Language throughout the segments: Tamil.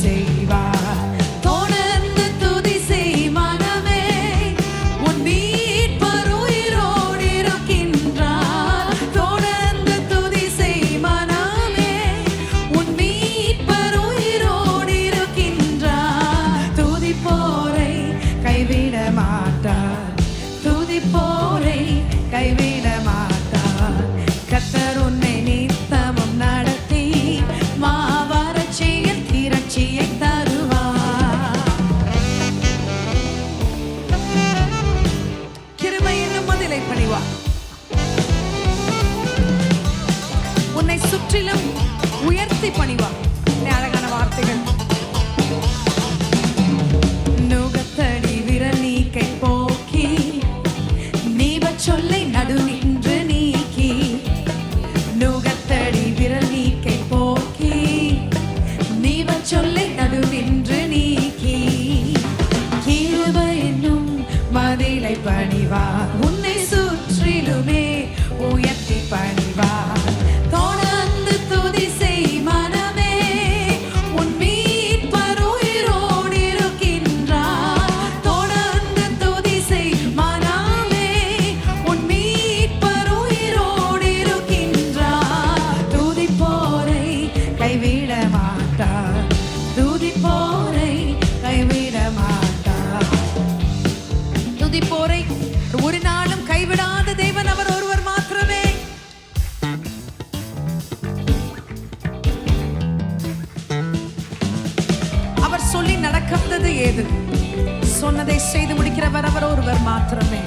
செய்வார். தொடர்ந்து துதி செய் மனமே, உன் மீட்பர் உயிரோடு இருக்கின்றார். தொடர்ந்து துதி செய் மனமே, உன் மீட்பர் உயிரோடு இருக்கின்றார். துதிப்போரை கைவிட மாட்டார், துதிப்போரை கைவிட மாட்டார். கர்த்தர் உன்னை நித்தமும் நடத்தி மாவறட்சியில் திரட்சியை தருவார். கிருபை என்னும் மதிலை பணிவார். உன்னை சுற்றிலும் உயர்த்தி பணிவார். அழகான வார்த்தைகள். நுகத்தடி விரல் நீக்கை போக்கி, நீவச் சொல்லை நடு நின்று நீக்கி. நுகத்தடி விரல் நீக்கை போக்கி, நீவச் சொல்லை நடு நின்று நீக்கி. கிருபை என்னும் மதிலை பணிவார். உன்னை சுற்றிலுமே உயர்த்தி பணிவார். தொடர்ந்து துதி செய் மனமே, உன் மீட்பர் உயிரோடு இருக்கின்றார். தொடர்ந்து துதி செய் மனமே, உன் மீட்பர் உயிரோடு இருக்கின்றார். துதிப்போரை கைவிட மாட்டார், துதிப்போரை கைவிட மாட்டார். துதிப்போரை ஒரு நாளும் கைவிடாத தேவன் அவர் ஒருவர் மாத்திரமே. அவர் சொல்லி நடக்காதது ஏது? சொன்னதை செய்து முடிக்கிறவர் அவர் ஒருவர் மாத்திரமே.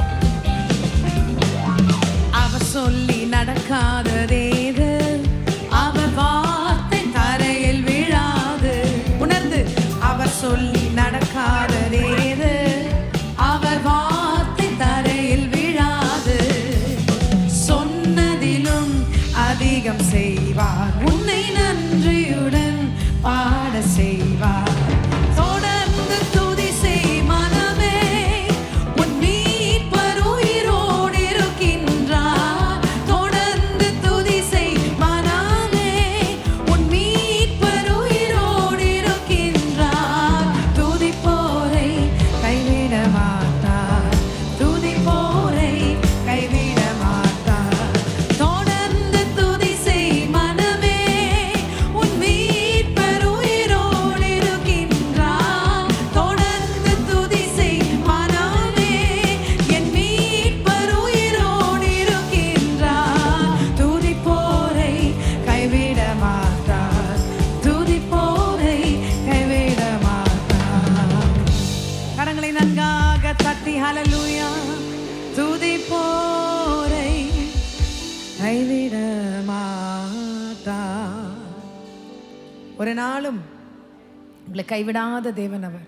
அவர் சொல்லி நடக்காததேது? அவர் வார்த்தை தரையில் விழாது. உணர்ந்து அவர் சொல்லி நடக்காததேது? அவர் வார்த்தை தரையில் விழாது. சொன்னதிலும் அதிகம் செய்வார். உன்னை நன்றியுடன் பாட செய்வார். தொடர்ந்து துதி செய் மனமே, உன் மீட்பர் உயிரோடு இருக்கின்றார். தொடர்ந்து துதி செய் மனமே, உன் மீட்பர் உயிரோடு இருக்கின்றார். துதிப்போரை கைவிட மாட்டார், துதிப்போரை கைவிட மாட்டார். தொடர்ந்து துதி செய் மனமே, உன் மீட்பர் உயிரோடு இருக்கின்றார். தொடர்ந்து துதி செய் மனமே, என் மீட்பர் உயிரோடு இருக்கின்றார். துதிப்போரை கைவிட மாட்டார், துதிப்போரை கைவிட மாட்டார். கரங்களை நன்காக தட்டி ஹல்லேலூயா. துதிப்போரை கைவிட மாட்டார். ஒரு நாளும் உங்களை கைவிடாத தேவன் அவர்.